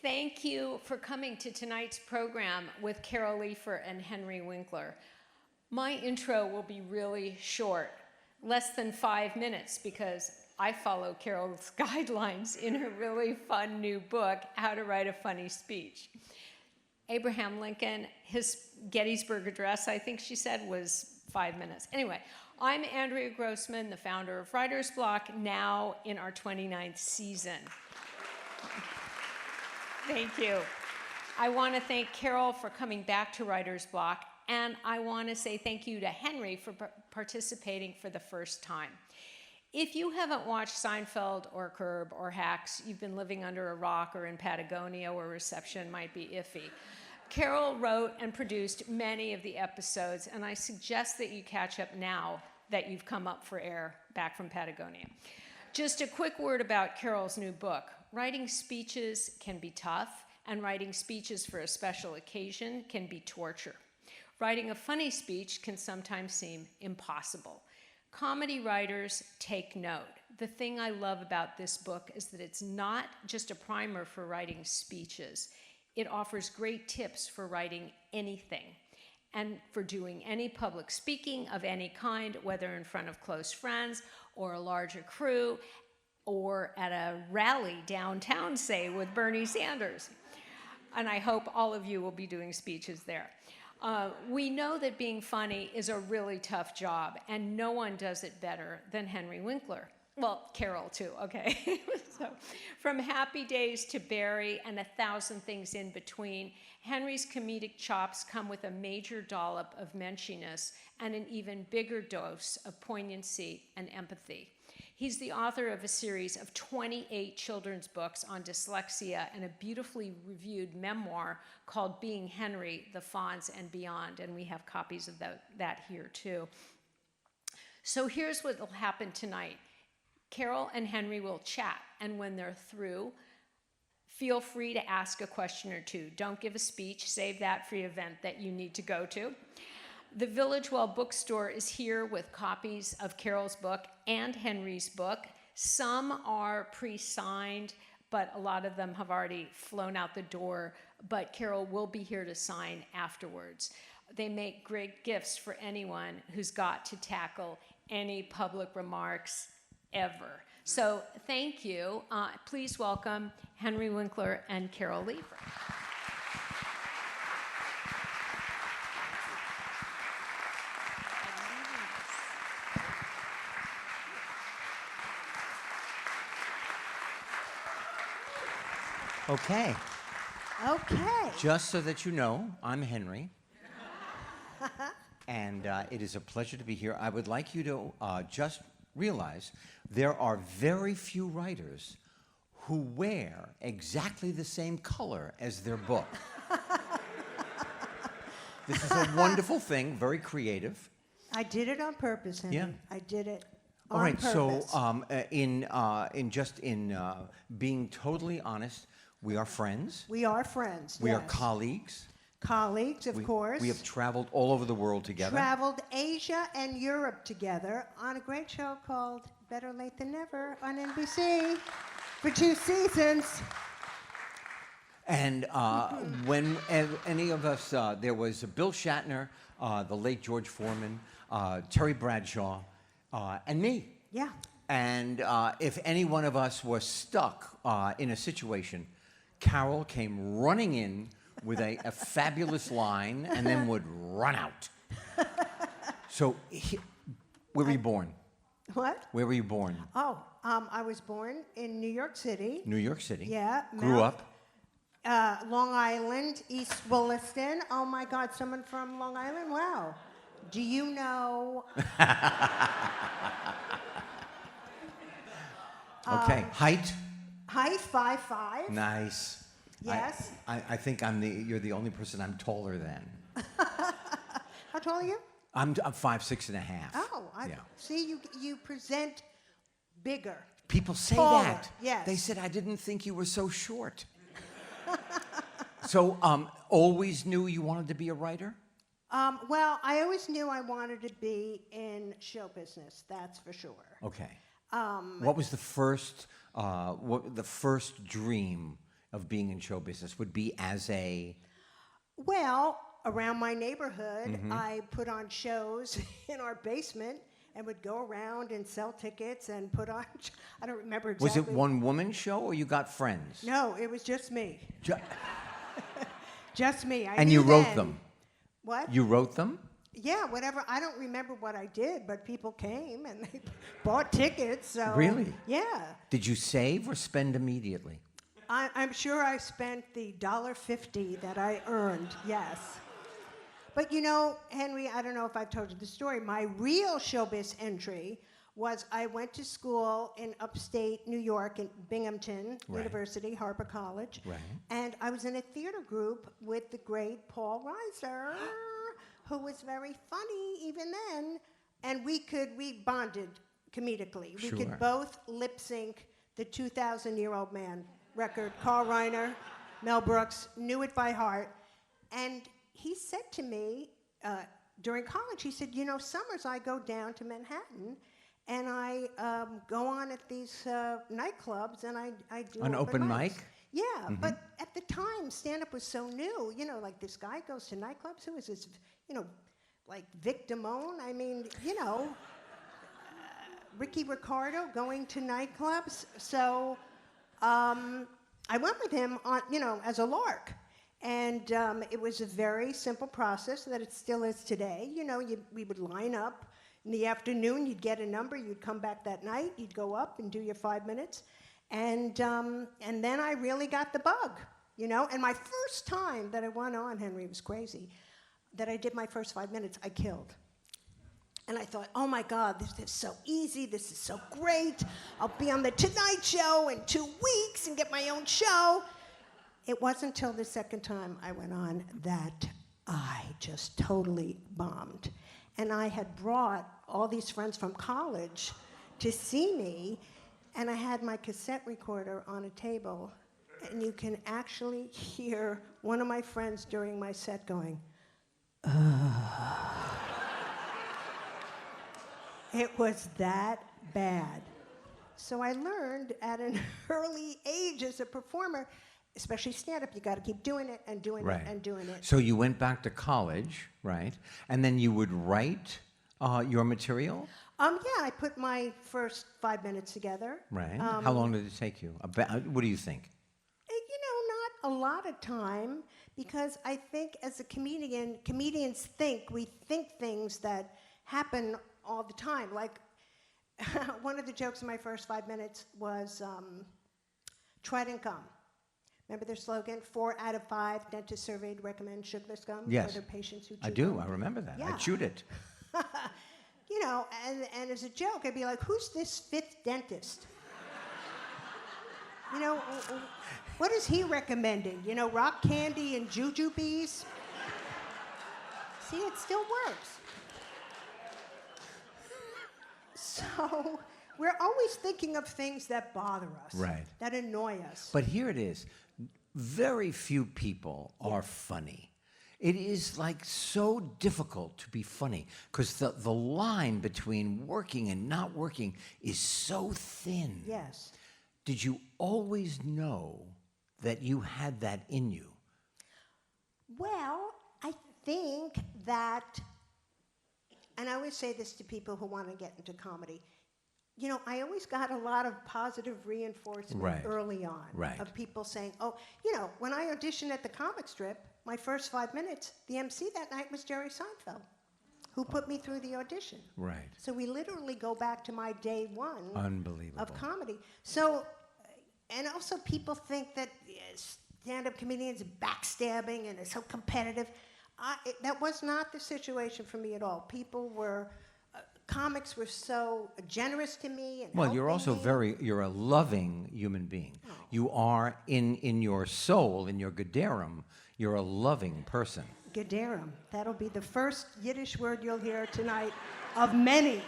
Thank you for coming to tonight's program with Karl Leifer and Henry Winkler. My intro will be really short, less than 5 minutes, because I follow Karl's guidelines in her really fun new book, How to Write a Funny Speech. Abraham Lincoln, his Gettysburg Address, I think she said, was 5 minutes. Anyway, I'm Andrea Grossman, the founder of Writer's Block, now in our 29th season. Thank you. I want to thank Karl for coming back to Writer's Block, and I want to say thank you to Henry for participating for the first time. If you haven't watched Seinfeld or Curb or Hacks, you've been living under a rock or in Patagonia where reception might be iffy. Karl wrote and produced many of the episodes, and I suggest that you catch up now that you've come up for air back from Patagonia. Just a quick word about Karl's new book. Writing speeches can be tough, and writing speeches for a special occasion can be torture. Writing a funny speech can sometimes seem impossible. Comedy writers, take note. The thing I love about this book is that it's not just a primer for writing speeches. It offers great tips for writing anything and for doing any public speaking of any kind, whether in front of close friends or a larger crew, or at a rally downtown, say, with Bernie Sanders. And I hope all of you will be doing speeches there. We know that being funny is a really tough job, and no one does it better than Henry Winkler. Well, Karl too, okay? So, from Happy Days to Barry and 1,000 things in between, Henry's comedic chops come with a major dollop of menschiness and an even bigger dose of poignancy and empathy. He's the author of a series of 28 children's books on dyslexia and a beautifully reviewed memoir called Being Henry, The Fonz and Beyond, and we have copies of that here too. So here's what will happen tonight. Karl and Henry will chat, and when they're through, feel free to ask a question or two. Don't give a speech, save that for the event that you need to go to. The Village Well bookstore is here with copies of Karl's book and Henry's book. Some are pre-signed, but a lot of them have already flown out the door, but Karl will be here to sign afterwards. They make great gifts for anyone who's got to tackle any public remarks ever. So thank you. Please welcome Henry Winkler and Karl Leifer. Okay. Okay. Just so that you know, I'm Henry. And it is a pleasure to be here. I would like you to just realize there are very few writers who wear exactly the same color as their book. This is a wonderful thing, very creative. I did it on purpose, Henry. Yeah. I did it All on right, purpose. so in being totally honest, we are friends. We are friends, We are yes. colleagues. Colleagues, of course. We have traveled all over the world together. Traveled Asia and Europe together on a great show called Better Late Than Never on NBC for 2 seasons. And when any of us, there was Bill Shatner, the late George Foreman, Terry Bradshaw, and me. Yeah. And if any one of us was stuck in a situation, Karl came running in with a fabulous line and then would run out. So, where were you born? What? Where were you born? Oh, I was born in New York City. New York City. Yeah. Grew up. Long Island, East Williston. Oh my God, someone from Long Island? Wow. Do you know? Okay. Height? Height 5'5". Nice. Yes. I think you're the only person I'm taller than. How tall are you? I'm 5'6" and a half. Oh, yeah. See, you present bigger. People say Taller, that. yes. They said, I didn't think you were so short. So, always knew you wanted to be a writer? Well, I always knew I wanted to be in show business, that's for sure. Okay. What was the first dream of being in show business would be as a... Well, around my neighborhood, I put on shows in our basement and would go around and sell tickets and put on, I don't remember exactly. Was it one-woman show or you got friends? No, it was just me. Ju- Just me. I and knew you wrote then. them? What? You wrote them? Yeah, whatever. I don't remember what I did, but people came and they bought tickets. So Really? Yeah. Did you save or spend immediately? I'm sure I spent the $1.50 that I earned, yes. But you know, Henry, I don't know if I've told you the story. My real showbiz entry was I went to school in upstate New York in Binghamton University, Harper College. Right. And I was in a theater group with the great Paul Reiser, who was very funny even then. And we bonded comedically. We Sure. could both lip sync the 2,000-Year-Old Man record. Carl Reiner, Mel Brooks, knew it by heart. And he said to me during college, he said, you know, summers I go down to Manhattan and I go on at these nightclubs and I do An open mic? Yeah, but at the time, stand-up was so new. You know, like this guy goes to nightclubs. Who is this? You know, like Vic Damone? I mean, you know, Ricky Ricardo going to nightclubs. So I went with him on, you know, as a lark. And it was a very simple process that it still is today. You know, we would line up in the afternoon, you'd get a number, you'd come back that night, you'd go up and do your 5 minutes. And then I really got the bug, you know? And my first time that I went on, Henry, it was crazy, that I did my first 5 minutes, I killed. And I thought, oh my God, this is so easy, this is so great. I'll be on the Tonight Show in 2 weeks and get my own show. It wasn't until the second time I went on that I just totally bombed. And I had brought all these friends from college to see me, and I had my cassette recorder on a table, and you can actually hear one of my friends during my set going, It was that bad. So I learned at an early age as a performer, especially stand-up, you got to keep doing it and doing it and doing it. So you went back to college, right? And then you would write your material? Yeah, I put my first 5 minutes together. Right. How long did it take you? What do you think? You know, not a lot of time, because I think as a comedian, comedians we think things that happen all the time. Like, one of the jokes in my first 5 minutes was, Trident gum. Remember their slogan, 4 out of 5 dentists surveyed recommend sugarless gum for their patients who chew I do. gum. I remember that. Yeah. I chewed it. You know, and as a joke, I'd be like, who's this 5th dentist? You know, what is he recommending? You know, rock candy and jujubes? See, it still works. So we're always thinking of things that bother us, that annoy us. But here it is. Very few people are funny. It is like so difficult to be funny because the line between working and not working is so thin. Yes. Did you always know that you had that in you? Well, I think that, and I always say this to people who want to get into comedy, you know, I always got a lot of positive reinforcement early on of people saying, oh, you know, when I auditioned at the comic strip, my first 5 minutes, the MC that night was Jerry Seinfeld, who put me through the audition. Right. So we literally go back to my day one of comedy. So, and also people think that stand-up comedians are backstabbing and are so competitive. That was not the situation for me at all. People were... comics were so generous to me. And well, you're also you're a loving human being. Oh. You are, in your soul, in your gedarum, you're a loving person. Gedarum. That'll be the first Yiddish word you'll hear tonight of many.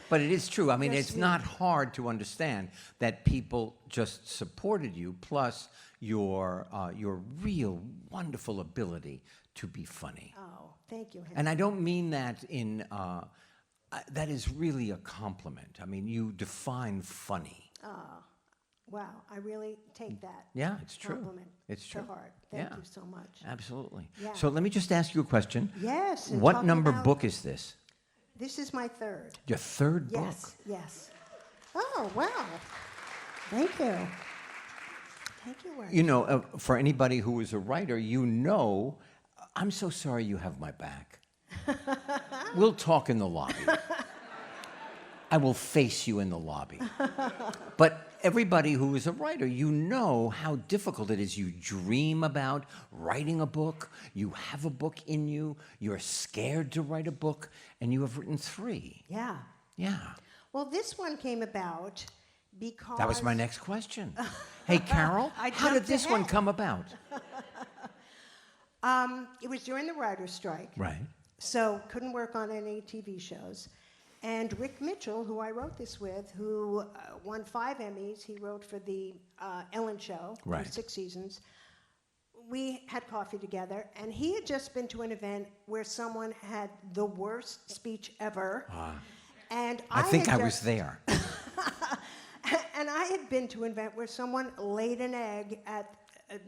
But it is true. I mean, it's not hard to understand that people just supported you, plus your real wonderful ability to be funny. Oh, thank you, Henry. And I don't mean that in, that is really a compliment. I mean, you define funny. Oh, wow, I really take that Yeah, it's true. compliment It's true. to heart. Thank Yeah. you so much. Absolutely. Yeah. So let me just ask you a question. Yes. and What talking number about- book is this? This is my third. Your third book? Yes, yes. Oh, wow. Thank you. Thank you, Warren. You know, for anybody who is a writer, you know, I'm so sorry you have my back. We'll talk in the lobby. I will face you in the lobby. But everybody who is a writer, you know how difficult it is. You dream about writing a book, you have a book in you, you're scared to write a book, and you have written 3. Yeah. Yeah. Well, this one came about because... That was my next question. Hey, Carol, I how did jumped this one ahead. come about? It was during the writer's strike. Right. So couldn't work on any TV shows. And Rick Mitchell, who I wrote this with, who won 5 Emmys, he wrote for the Ellen Show Right. for 6 seasons. We had coffee together, and he had just been to an event where someone had the worst speech ever. And I think had I was just- there. And I had been to an event where someone laid an egg at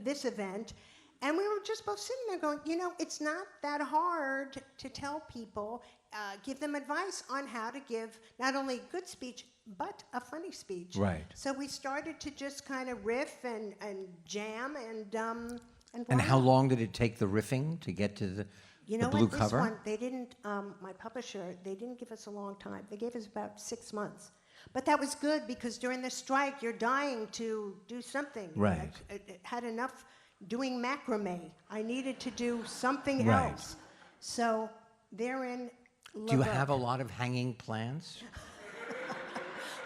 this event, and we were just both sitting there going, you know, it's not that hard to tell people, give them advice on how to give not only a good speech, but a funny speech. Right. So we started to just kind of riff and jam and And how voila. long did it take the riffing to get to the You know blue what, this cover? one, they didn't, my publisher, they didn't give us a long time. They gave us about 6 months. But that was good because during the strike, you're dying to do something. Right. I had enough doing macrame. I needed to do something Right. else. So therein, Do you have a lot of hanging plants?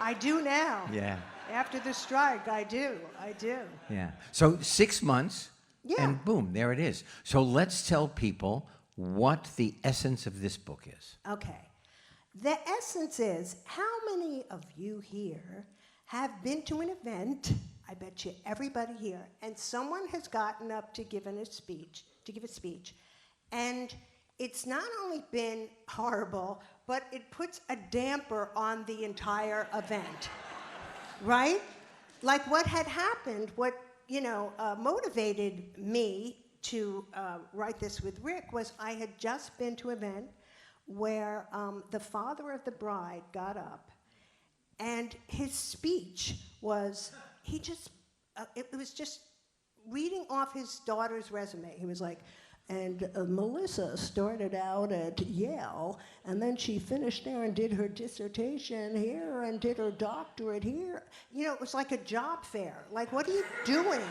I do now. Yeah. After the strike, I do. Yeah. So 6 months, Yeah. and boom, there it is. So let's tell people what the essence of this book is. Okay. The essence is, how many of you here have been to an event? I bet you everybody here, and someone has gotten up to give a speech, and it's not only been horrible, but it puts a damper on the entire event, right? Like what had happened, what motivated me to write this with Rick was I had just been to an event where the father of the bride got up, and his speech was, it was just reading off his daughter's resume. He was like, and Melissa started out at Yale, and then she finished there and did her dissertation here and did her doctorate here. You know, it was like a job fair. Like, what are you doing?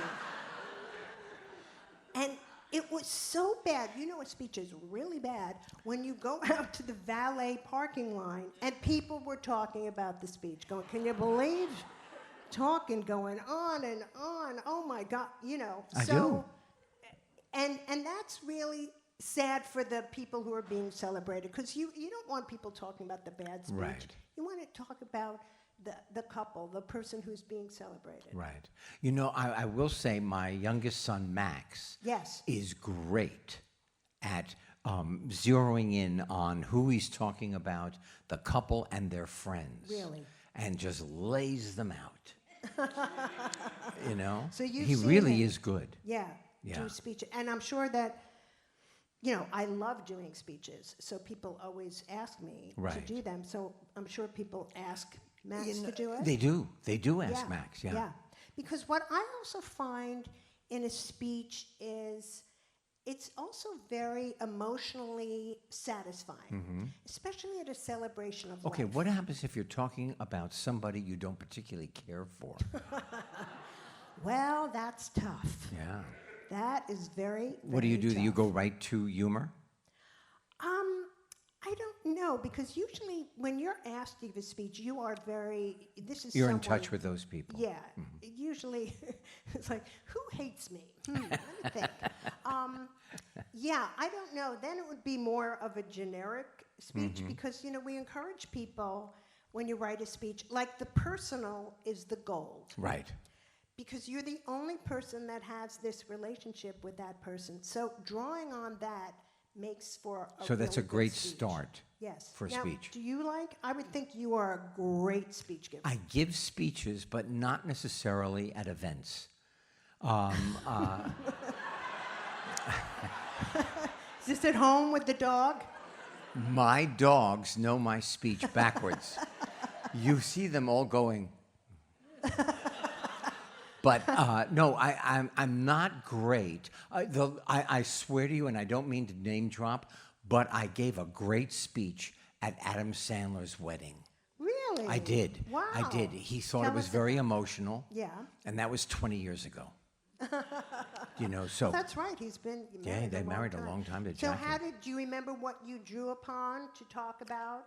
And it was so bad. You know, a speech is really bad when you go out to the valet parking line and people were talking about the speech, going, can you believe? Talking, going on and on. Oh my God, you know. I do. And that's really sad for the people who are being celebrated, because you don't want people talking about the bad speech. Right. You want to talk about the couple, the person who's being celebrated. Right. You know, I will say my youngest son, Max, Yes. is great at zeroing in on who he's talking about, the couple and their friends. Really? And just lays them out. You know? So you've he seen really him. is good. Yeah. Yeah. Do speech. And I'm sure that, you know, I love doing speeches, so people always ask me to Right. do them. So I'm sure people ask Max to do it. They do. They do ask Yeah, Max, yeah. Because what I also find in a speech is it's also very emotionally satisfying, especially at a celebration of Okay, life. what happens if you're talking about somebody you don't particularly care for? Well, that's tough. Yeah. That is very, What do you very do? Do you tough. go right to humor? I don't know, because usually when you're asked to give a speech, you are very, this is You're in someone- touch with those people. Yeah, usually it's like, who hates me? Let me think. Yeah, I don't know. Then it would be more of a generic speech because, you know, we encourage people when you write a speech, like the personal is the gold. Right. Because you're the only person that has this relationship with that person. So drawing on that makes for a So that's really a great good speech. start. Yes. for a Now, speech. Do you I would think you are a great speech giver. I give speeches, but not necessarily at events. Is this at home with the dog? My dogs know my speech backwards. You see them all going. But no, I'm not great. I swear to you, and I don't mean to name drop, but I gave a great speech at Adam Sandler's wedding. Really? I did. Wow. I did. He thought Tell it was us very about emotional. Yeah. And that was 20 years ago. So. That's right. He's been married Yeah, they married a time. long time to So Jackie. do you remember what you drew upon to talk about?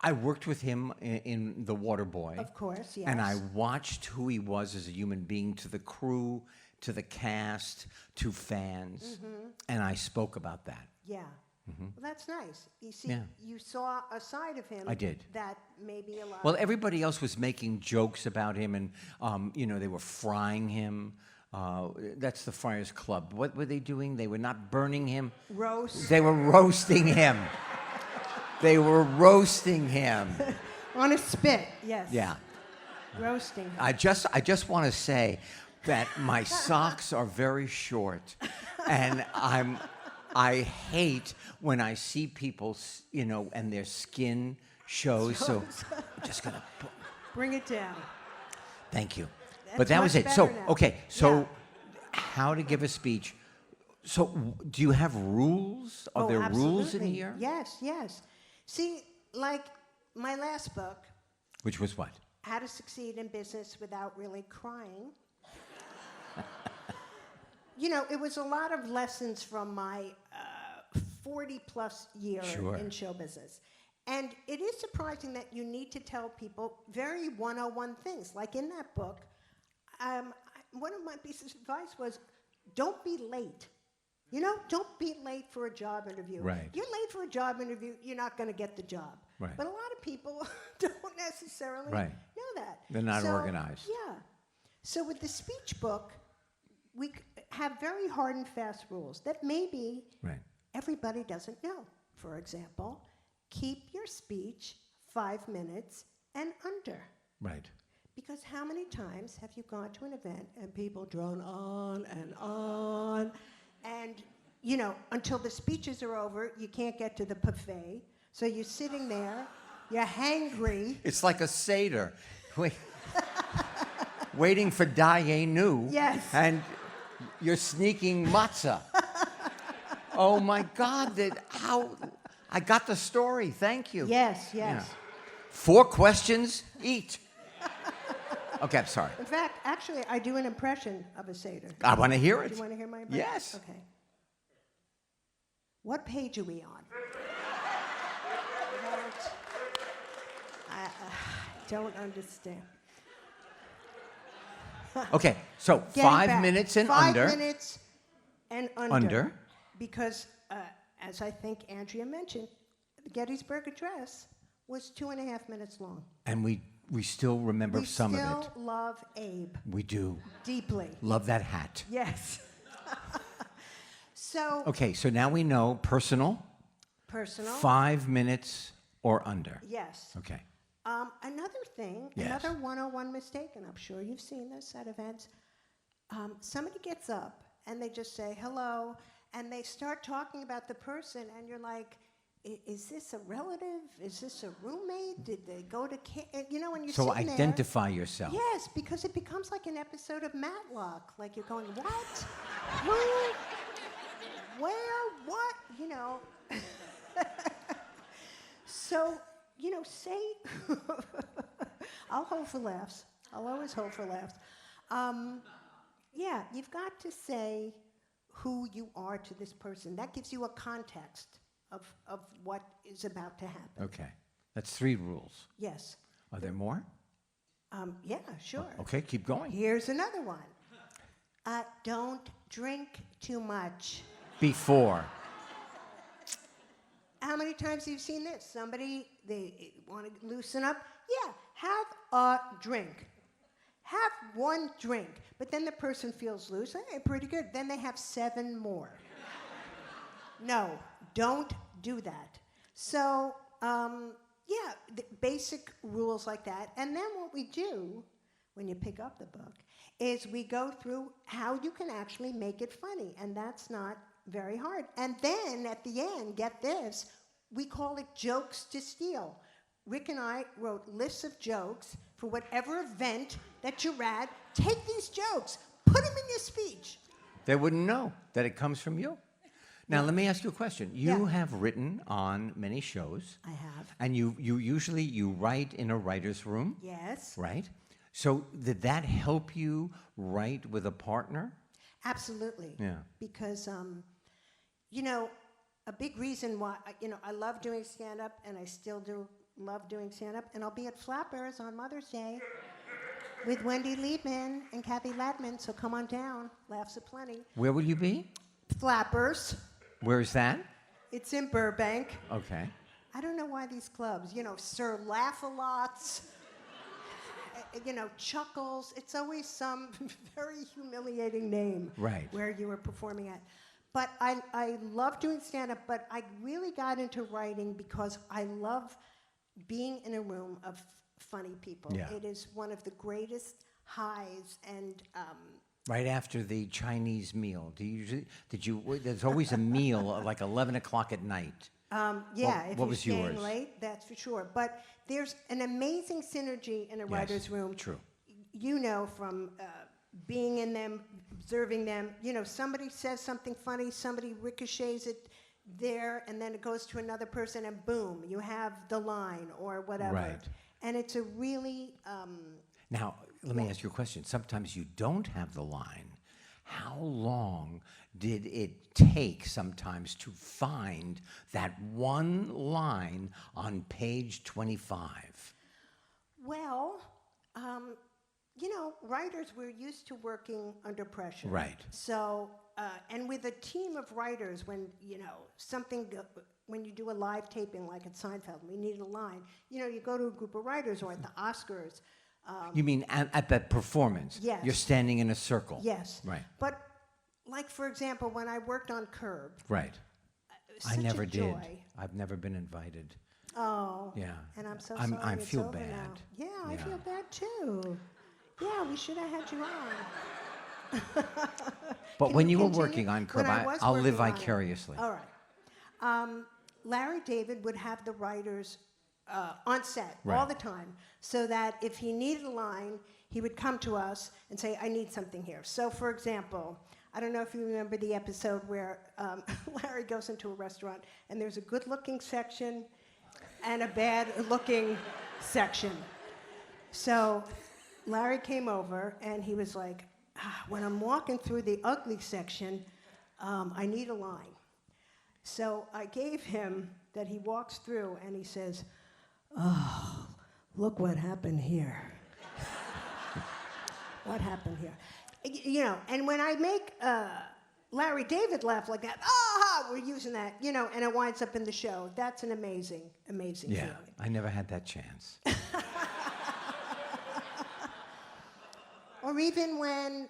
I worked with him in The Waterboy. Of course, yes. And I watched who he was as a human being to the crew, to the cast, to fans. Mm-hmm. And I spoke about that. Yeah. Well, that's nice. You see, Yeah. you saw a side of him. I did. That maybe a lot. Well, everybody else was making jokes about him, and they were frying him. That's the Friars Club. What were they doing? They were not burning him. Roast. They were roasting him. They were roasting him. On a spit, yes. Yeah. Roasting him. I just want to say that my socks are very short, and I hate when I see people, and their skin shows. So I'm just gonna Bring it down. thank you. That's But that was much it. So better now. okay. So Yeah. how to give a speech? So do you have rules? Are there rules in absolutely. here? Yes, yes. See, like my last book, Which was what? How to Succeed in Business Without Really Crying. It was a lot of lessons from my 40-plus year Sure. in show business. And it is surprising that you need to tell people very 101 things. Like in that book, one of my pieces of advice was, don't be late. Don't be late for a job interview. Right. You're late for a job interview, you're not going to get the job. Right. But a lot of people don't necessarily Right. know that. They're not organized. Yeah. So with the speech book, we have very hard and fast rules that maybe Right. everybody doesn't know. For example, keep your speech 5 minutes and under. Right. Because how many times have you gone to an event and people drone on, and until the speeches are over, you can't get to the buffet. So you're sitting there, you're hangry. It's like a Seder. Waiting for Dayenu. Yes. And you're sneaking matzah. Oh my God! I got the story. Thank you. Yes, yes. Yeah. 4 questions, eat. Okay, I'm sorry. In fact, actually, I do an impression of a Seder. I want to hear Do it. you want to hear my impression? Yes. Okay. What page are we on? I don't understand. Okay, so Getting 5 back. minutes and 5 under. minutes and under. Under. Because, as I think Andrea mentioned, the Gettysburg Address was 2.5 minutes long. And we still remember some We of still it. love Abe We do. deeply. Love that hat. Yes. So, Okay, so now we know personal, personal. 5 minutes or under. Yes. Okay. Another thing, Yes. another 101 mistake, and I'm sure you've seen this at events, somebody gets up and they just say hello, and they start talking about the person, and you're like, is this a relative? Is this a roommate? Did they go to when you're So sitting identify yourself. there. Yes, because it becomes like an episode of Matlock. Like you're going, what? Who? Where? What? So, say, I'll hold for laughs. I'll always hold for laughs. Yeah, you've got to say who you are to this person. That gives you a context of what is about to happen. Okay. That's 3 rules. Yes. Are there more? Yeah, sure. Okay, keep going. Here's another one. Don't drink too much. Before. How many times have you seen this? Somebody, they want to loosen up. Yeah, have a drink. Have 1 drink. But then the person feels loose. Hey, pretty good. Then they have 7 more. No, don't do that. So, yeah, the basic rules like that. And then what we do when you pick up the book is we go through how you can actually make it funny. And that's not very hard. And then at the end, get this, we call it jokes to steal. Rick and I wrote lists of jokes for whatever event that you're at. Take these jokes, put them in your speech. They wouldn't know that it comes from you. Now, let me ask you a question. You have written on many shows. I have. And you usually write in a writer's room, Yes. right? So did that help you write with a partner? Absolutely. Yeah. Because, you know, a big reason why, I love doing stand-up, and I still do love doing stand-up, and I'll be at Flappers on Mother's Day with Wendy Liebman and Kathy Latman, so come on down. Laughs aplenty. Where will you be? Flappers. Where is that? It's in Burbank. Okay. I don't know why these clubs, Sir Laugh-A-Lots, Chuckles. It's always some very humiliating name Right. where you were performing at. But I love doing stand-up, but I really got into writing because I love being in a room of funny people. Yeah. It is one of the greatest highs, and Right after the Chinese meal, there's always a meal at like 11 o'clock at night. yeah, What if you're was staying yours? late, that's for sure. But there's an amazing synergy in a writer's room. True. From being in them, observing them. Somebody says something funny, somebody ricochets it there, and then it goes to another person, and boom, you have the line or whatever. Right. And it's a really, Now, let me ask you a question. Sometimes you don't have the line. How long did it take sometimes to find that one line on page 25? well, writers, we're used to working under pressure. Right. So, and with a team of writers, when, when you do a live taping like at Seinfeld, we need a line, you go to a group of writers, or at the Oscars. You mean at that performance? Yes. You're standing in a circle? Yes. Right. But, like, for example, when I worked on Curb, Right. I such never a did. joy. I've never been invited. Oh. Yeah. And I'm so I sorry it's feel over bad. now. Yeah, I Yeah. feel bad too. Yeah, we should have had you on. But Can when we you were continue? working on When Curb, I was I'll live working on it. vicariously. All right. Larry David would have the writers on set all Right. the time, so that if he needed a line, he would come to us and say, I need something here. So, for example, I don't know if you remember the episode where Larry goes into a restaurant, and there's a good-looking section and a bad-looking section. So Larry came over, and he was like, when I'm walking through the ugly section, I need a line. So I gave him that he walks through, and he says, oh, look what happened here. What happened here? And when I make Larry David laugh like that, we're using that, and it winds up in the show. That's an amazing, amazing Yeah, feeling. I never had that chance. Or even when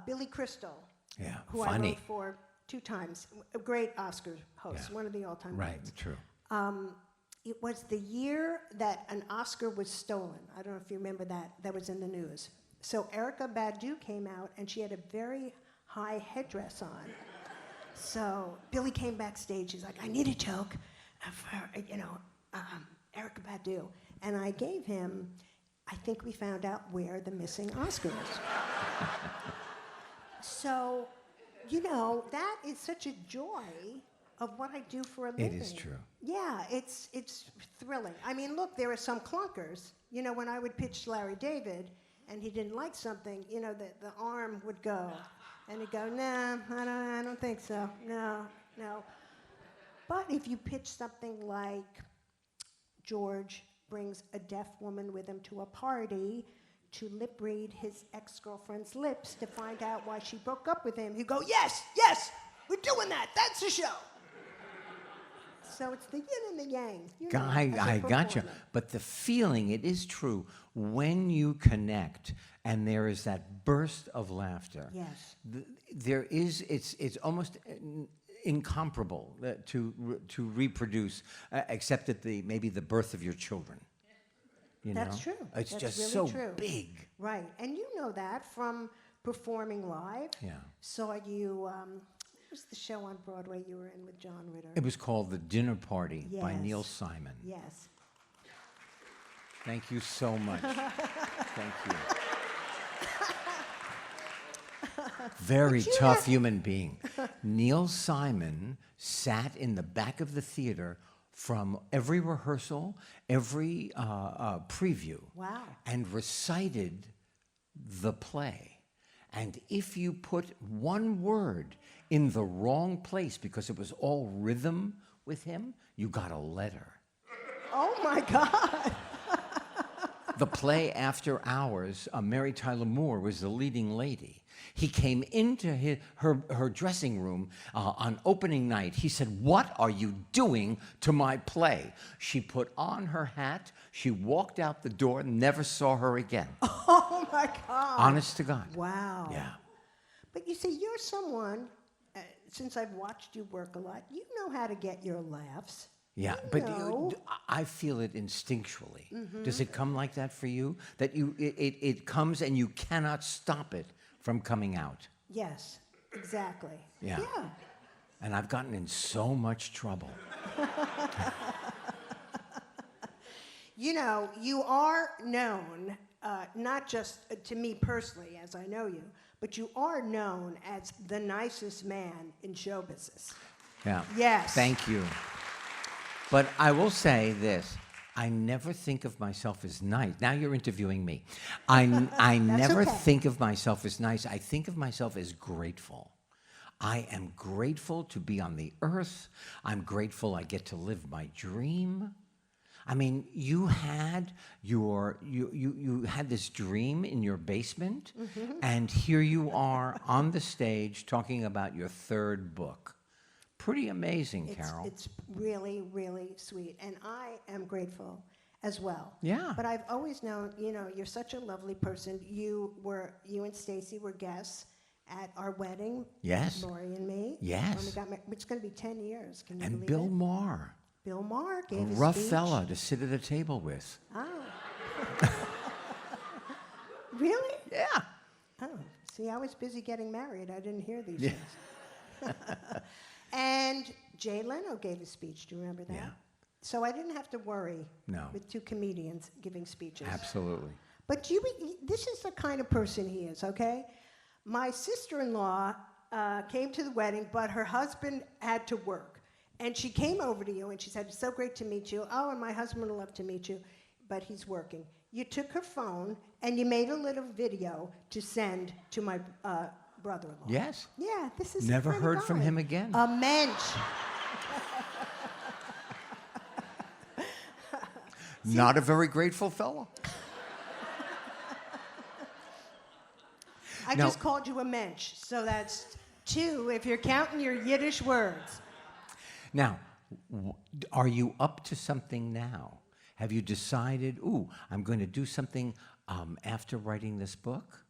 Billy Crystal, Yeah, who I funny. wrote for 2 times, a great Oscar host, Yeah. one of the all-time Right, greats. true. It was the year that an Oscar was stolen. I don't know if you remember that. That was in the news. So Erykah Badu came out, and she had a very high headdress on. So Billy came backstage. He's like, I need a joke for, Erykah Badu. And I gave him, I think we found out where the missing Oscar is. So, that is such a joy of what I do for a living. It is true. Yeah, it's thrilling. I mean, look, there are some clunkers. When I would pitch Larry David and he didn't like something, the arm would go. And he'd go, nah, I don't think so. No. But if you pitch something like George brings a deaf woman with him to a party to lip read his ex-girlfriend's lips to find out why she broke up with him, you go, yes, we're doing that. That's the show. So it's the yin and the yang. I got you. performer. But the feeling, it is true, when you connect and there is that burst of laughter. Yes. There is, it's almost, incomparable to reproduce, except at maybe the birth of your children. You That's know? true. It's That's just really so true. big. Right, and you know that from performing live. Yeah. Saw you, what was the show on Broadway you were in with John Ritter? It was called The Dinner Party by Yes. Neil Simon. Yes. Thank you so much. Thank you. Very But you tough have- human being. Neil Simon sat in the back of the theater from every rehearsal, every preview, Wow. and recited the play. And if you put one word in the wrong place, because it was all rhythm with him, you got a letter. Oh my God. The play After Hours, Mary Tyler Moore was the leading lady. He came into her dressing room on opening night. He said, "What are you doing to my play?" She put on her hat. She walked out the door, never saw her again. Oh my God. Honest to God. Wow. Yeah. But you see, you're someone, since I've watched you work a lot, you know how to get your laughs. Yeah, You but know. I feel it instinctually. Does it come like that for you? That it comes and you cannot stop it from coming out? Yes, exactly. Yeah. Yeah. And I've gotten in so much trouble. You know, you are known, not just to me personally, as I know you, but you are known as the nicest man in show business. Yeah. Yes. Thank you. But I will say this. I never think of myself as nice. Now you're interviewing me. I never okay. think of myself as nice. I think of myself as grateful. I am grateful to be on the earth. I'm grateful I get to live my dream. I mean, you had you had this dream in your basement, and here you are on the stage talking about your third book. Pretty amazing, Carol. It's really, really sweet. And I am grateful as well. Yeah. But I've always known, you know, you're such a lovely person. You and Stacy were guests at our wedding. Yes. Lori and me. Yes. When we got married. It's going to be 10 years. Can you And believe Bill it? Maher, Bill Maher a gave a rough speech. fella to sit at a table with. Oh. Really? Yeah. Oh. See, I was busy getting married. I didn't hear these Yeah. things. And Jay Leno gave a speech. Do you remember that? Yeah. So I didn't have to worry No. with two comedians giving speeches. Absolutely. But this is the kind of person he is, okay? My sister-in-law came to the wedding, but her husband had to work. And she came over to you and she said, "It's so great to meet you. Oh, and my husband would love to meet you, but he's working." You took her phone and you made a little video to send to my brother-in-law. Yes. Yeah, this is Never the kind of heard from guy. him again. A mensch. Not a very grateful fellow. I No. just called you a mensch, so that's 2 if you're counting your Yiddish words. Now, are you up to something now? Have you decided, ooh, I'm going to do something after writing this book?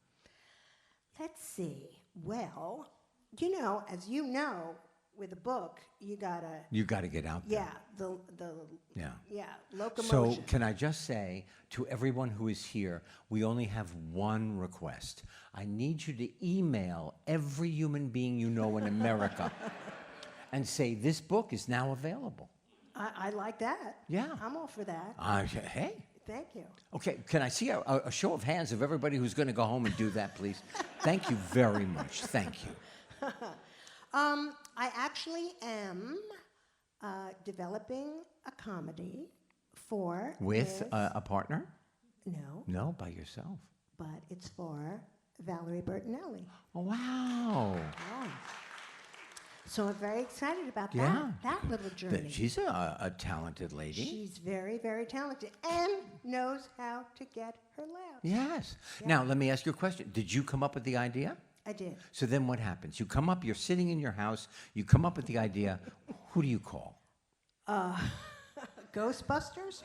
Let's see. Well, you know, as you know, with a book, you gotta, You got to get out there. yeah, Yeah. So locomotion. can I just say to everyone who is here, we only have one request. I need you to email every human being you know in America and say, this book is now available. I like that. Yeah. I'm all for that. Hey. Thank you. Okay, can I see a show of hands of everybody who's going to go home and do that, please? Thank you very much. Thank you. I actually am developing a comedy for With Miss- a partner? no, No, by yourself. but it's for Valerie Bertinelli. Oh, wow. Oh. So I'm very excited about Yeah. that little journey. She's a talented lady. She's very, very talented and knows how to get her laughs. Yes. Yeah. Now, let me ask you a question. Did you come up with the idea? I did. So then what happens? You come up, you're sitting in your house, you come up with the idea. Who do you call? Ghostbusters?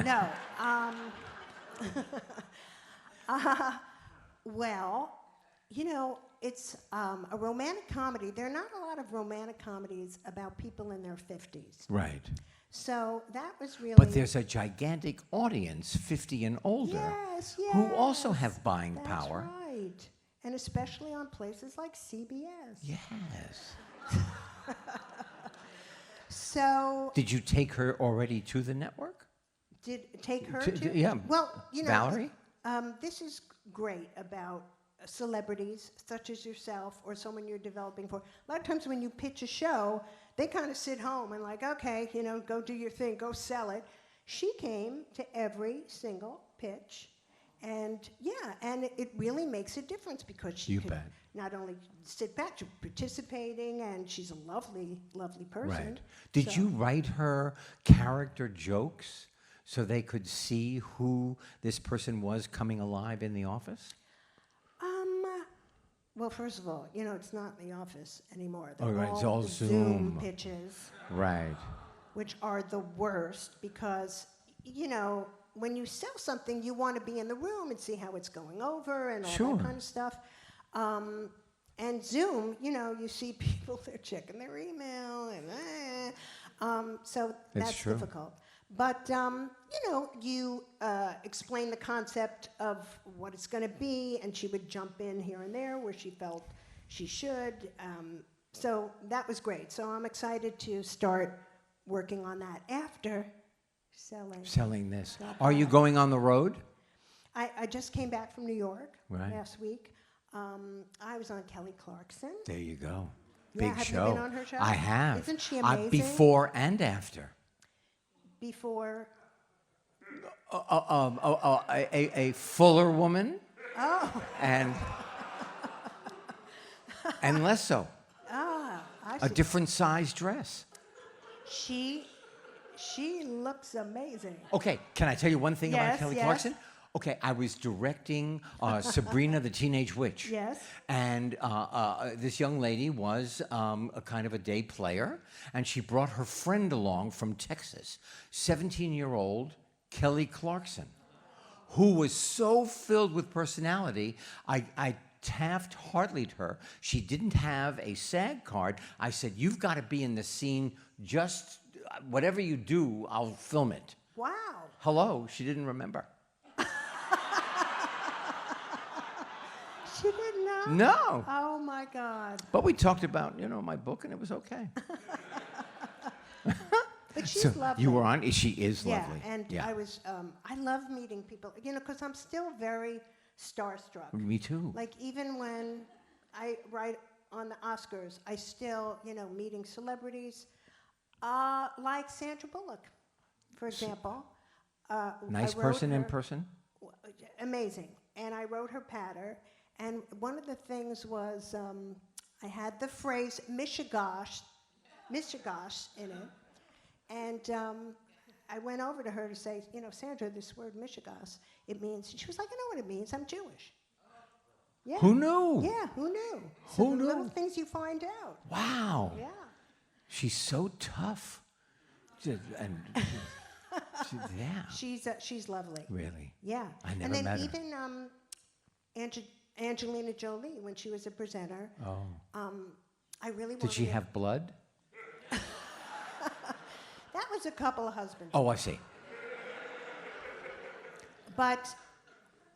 No. Well, you know, it's a romantic comedy. There are not a lot of romantic comedies about people in their 50s. Right. So that was really... But there's a gigantic audience, 50 and older, Yes, who also yes. have buying That's power. right. And especially on places like CBS. Yes. So Did you take her already to the network? did take her To- to... yeah. Well, you know... Valerie? This is great about celebrities such as yourself or someone you're developing for. A lot of times when you pitch a show, they kind of sit home and like, okay, you know, go do your thing, go sell it. She came to every single pitch, and yeah, and it really makes a difference because she You could bet. not only sit back, she's participating, and she's a lovely, lovely person. Right. Did So- you write her character jokes so they could see who this person was coming alive in the office? Well, first of all, you know, it's not in the office anymore. Oh, They're right, it's all Zoom Zoom. pitches, Right. which are the worst because, you know, when you sell something, you want to be in the room and see how it's going over and all Sure. that kind of stuff. And Zoom, you know, you see people, they're checking their email and so It's that's true. difficult. But, you know, you explain the concept of what it's going to be, and she would jump in here and there where she felt she should. So that was great. So I'm excited to start working on that after Selling this. Got Are you that. going on the road? I just came back from New York Right. last week. I was on Kelly Clarkson. There you go. Yeah, Big have show. you been on her show? I have. Isn't she amazing? Before and after. Before. A fuller woman Oh, and less so. I A see. different size dress. She looks amazing. Okay, can I tell you one thing about Yes, Kelly yes. Clarkson? Okay, I was directing Sabrina the Teenage Witch. Yes. And this young lady was a kind of a day player, and she brought her friend along from Texas, 17-year-old Kelly Clarkson, who was so filled with personality, I Taft-Hartley'd her. She didn't have a SAG card. I said, you've got to be in the scene, just whatever you do, I'll film it. Wow. Hello, she didn't remember. She didn't know? No. Oh, my God. But we talked about, my book, and it was okay. But she's So lovely. you were on. She is Yeah, lovely. and I love meeting people, because I'm still very starstruck. Me too. Like, even when I write on the Oscars, I still, meeting celebrities, like Sandra Bullock, for example. Nice I wrote person in her- person. Amazing. And I wrote her patter, and one of the things was I had the phrase mishigosh in it, and I went over to her to say, Sandra, this word mishigosh, it means, she was like, I know what it means, I'm Jewish. Yeah. Who knew? Yeah, who knew? Who the knew? little things you find out. Wow. Yeah. She's so tough. And yeah. She's lovely. Really. Yeah. I never and then met her. even Angelina Jolie, when she was a presenter, I really wanted Did she to- have blood? That was a couple of husbands. Oh, I see. But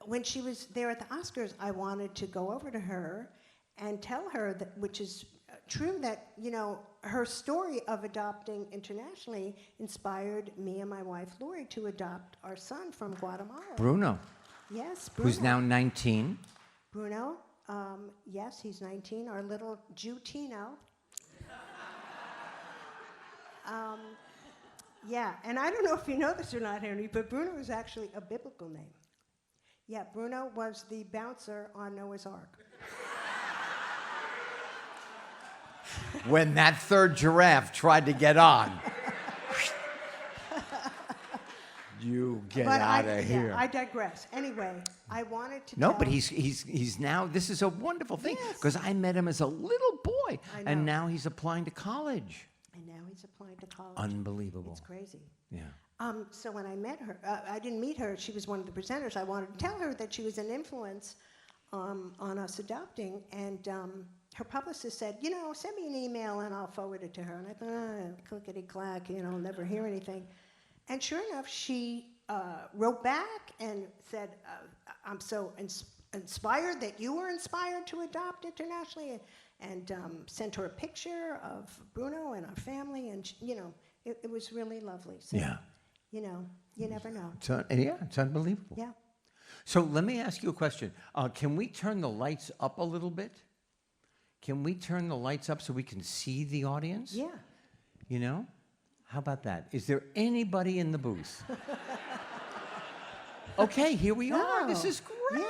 when she was there at the Oscars, I wanted to go over to her and tell her that, which is true, that her story of adopting internationally inspired me and my wife Lori to adopt our son from Guatemala. Bruno, Yes, Bruno. who's now 19. Bruno. Yes, he's 19. Our little Jew-tino. Yeah, and I don't know if you know this or not, Henry, but Bruno is actually a biblical name. Yeah, Bruno was the bouncer on Noah's Ark. When that third giraffe tried to get on. You get out of here. Yeah, I digress. Anyway, I wanted to No, tell... but he's now, this is a wonderful thing, Yes. because I met him as a little boy, I and know. now he's applying to college. And now he's applying to college. Unbelievable. It's crazy. Yeah. So when I met her, I didn't meet her. She was one of the presenters. I wanted to tell her that she was an influence on us adopting, and her publicist said, you know, send me an email and I'll forward it to her. And I thought, clickety-clack, you know, never hear anything. And sure enough, she wrote back and said, I'm so inspired that you were inspired to adopt internationally, and sent her a picture of Bruno and our family, and you know, it was really lovely. So, Yeah. you know, you never know. It's unbelievable. Yeah. So let me ask you a question. Can we turn the lights up a little bit? Can we turn the lights up so we can see the audience? Yeah. You know? How about that? Is there anybody in the booth? Okay, here we are. This is great.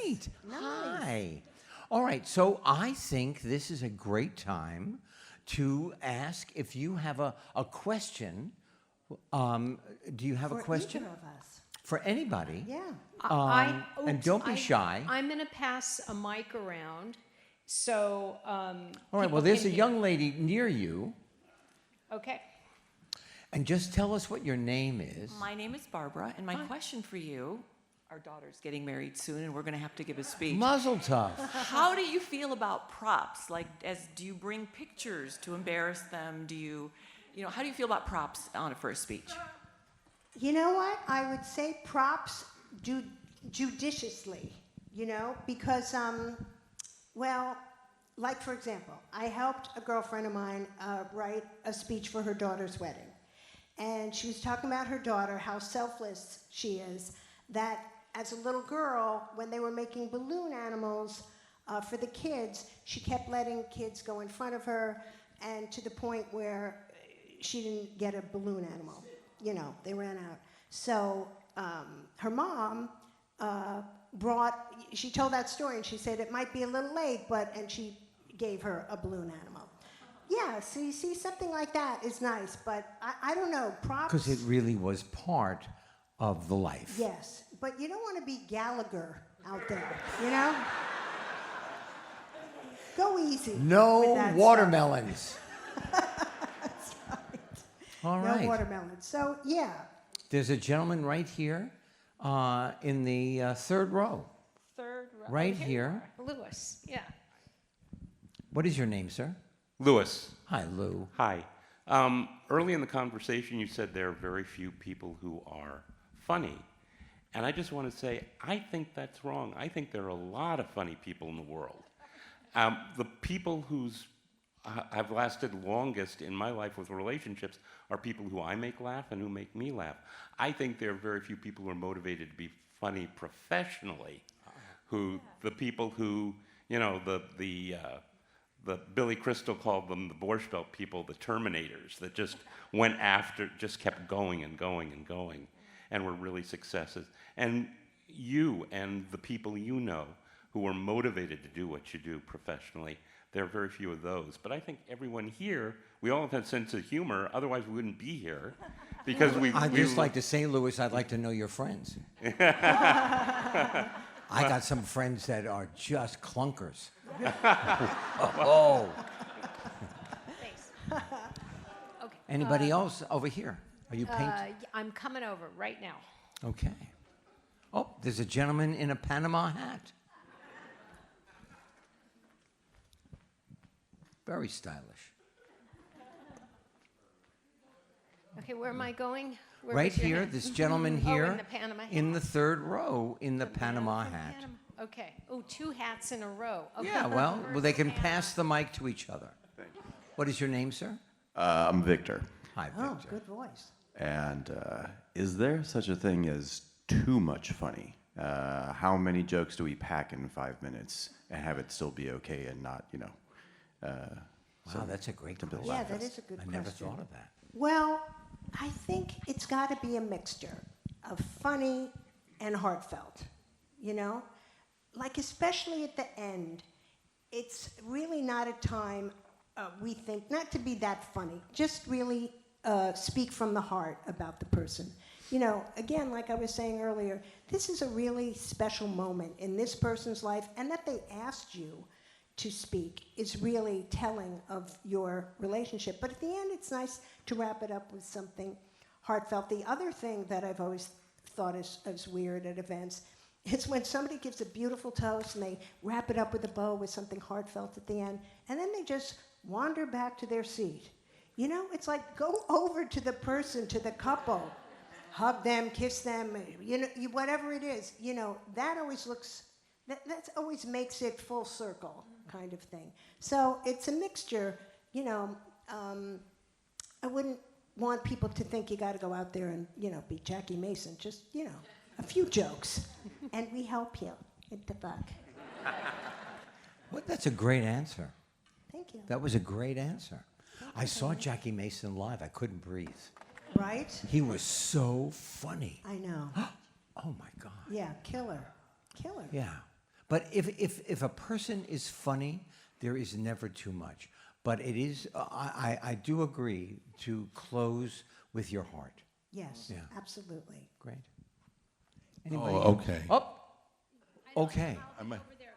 Yes. Nice. Hi. All right, so I think this is a great time to ask if you have a question. Do you have a question? For either of us. For anybody? Yeah. And don't be shy. I'm going to pass a mic around. So, All right, well, there's a hear. young lady near you. Okay. And just tell us what your name is. My name is Barbara, and my question for you, our daughter's getting married soon, and we're going to have to give a speech. Muzzle tough. How do you feel about props? Like, do you bring pictures to embarrass them? Do you know, how do you feel about props on a first speech? You know what? I would say props judiciously, you know, because, well, like for example, I helped a girlfriend of mine write a speech for her daughter's wedding. And she was talking about her daughter, how selfless she is, that as a little girl, when they were making balloon animals for the kids, she kept letting kids go in front of her, and to the point where she didn't get a balloon animal. You know, they ran out. So her mom she told that story, and she said it might be a little late, and she gave her a balloon animal. Yeah, so you see, something like that is nice, but I don't know, props. Because it really was part of the life. Yes, but you don't want to be Gallagher out there, you know? Go easy. with No that watermelons. That's right. All right. No watermelons. So, yeah. There's a gentleman right here in the third row. Third row. Right Oh, here. you are. Lewis. Yeah. What is your name, sir? Lewis. Hi, Lou. Hi. Early in the conversation, you said there are very few people who are funny. And I just want to say, I think that's wrong. I think there are a lot of funny people in the world. The people who's have lasted longest in my life with relationships are people who I make laugh and who make me laugh. I think there are very few people who are motivated to be funny professionally. The people who, you know, the Billy Crystal called them the Borscht Belt people, the Terminators, that just went after, just kept going and going and going, and were really successes. And you and the people you know who are motivated to do what you do professionally, there are very few of those. But I think everyone here, we all have a sense of humor, otherwise we wouldn't be here. Because I'd just like to say, Lewis, I'd like to know your friends. I got some friends that are just clunkers. Oh. Thanks. Okay. Anybody else over here? Are you pink? I'm coming over right now. Okay. Oh, there's a gentleman in a Panama hat. Very stylish. Okay, where am I going? Where Right was your here, hand? this gentleman Oh, here in the Panama hat. in the third row in the Panama hat. Okay. Oh, two hats in a row. Okay. Yeah, well, they can Panama. pass the mic to each other. Thank you. What is your name, sir? I'm Victor. Hi, Oh, Victor. good voice. And is there such a thing as too much funny? How many jokes do we pack in 5 minutes and have it still be okay and not, you know? Wow, that's a great question. Yeah, that is a good I question. never thought of that. Well, I think it's got to be a mixture of funny and heartfelt, you know? Like, especially at the end, it's really not a time we think, not to be that funny, just really speak from the heart about the person. You know, again, like I was saying earlier, this is a really special moment in this person's life, and that they asked you to speak is really telling of your relationship. But at the end, it's nice to wrap it up with something heartfelt. The other thing that I've always thought is weird at events is when somebody gives a beautiful toast and they wrap it up with a bow with something heartfelt at the end, and then they just wander back to their seat. You know, it's like go over to the person, to the couple, hug them, kiss them, you know, whatever it is. You know, that always looks, that always makes it full circle kind of thing. So it's a mixture, you know. I wouldn't want people to think you got to go out there and, you know, be Jackie Mason. Just, you know, a few jokes, and we help you in the back. Well, that's a great answer. Thank you. That was a great answer. I saw Jackie Mason live. I couldn't breathe. Right? He was so funny. I know. Oh my God. Yeah, killer. Killer. Yeah. But if a person is funny, there is never too much. But it is, I do agree to close with your heart. Yes, Yeah. absolutely. Great. Oh, else? okay. Oh, okay.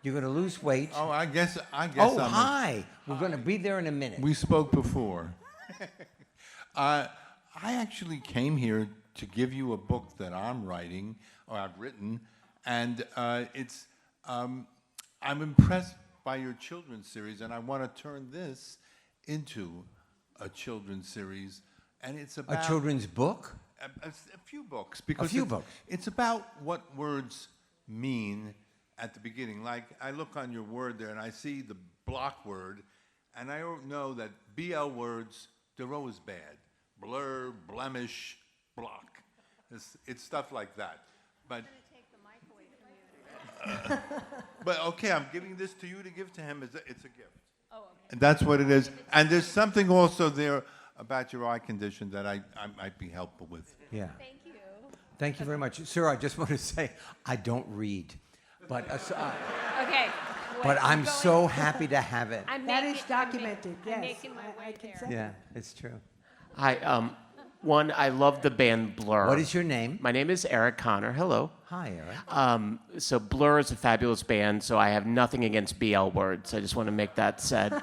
You're going to lose weight. Oh, I guess Oh, hi. We're going to be there in a minute. We spoke before. I actually came here to give you a book that I'm writing, or I've written, and it's. I'm impressed by your children's series, and I want to turn this into a children's series, and it's about A children's book? a few books, because few books. It's about what words mean at the beginning. Like, I look on your word there, and I see the block word, and I don't know that BL words, they're always bad. Blur, blemish, block. It's stuff like that. But but okay, I'm giving this to you to give to him. It's a gift. Oh, okay. And that's what it is. And there's something also there about your eye condition that I might be helpful with. Yeah. Thank you. Thank you very much. Sir, I just want to say I don't read. But, Okay. but I'm so happy to have it. That is documented, I'm yes. making my I way can there. say Yeah, it's true. Hi. One, I love the band Blur. What is your name? My name is Eric Connor. Hello. Hi, Eric. So Blur is a fabulous band, so I have nothing against BL words. I just want to make that said.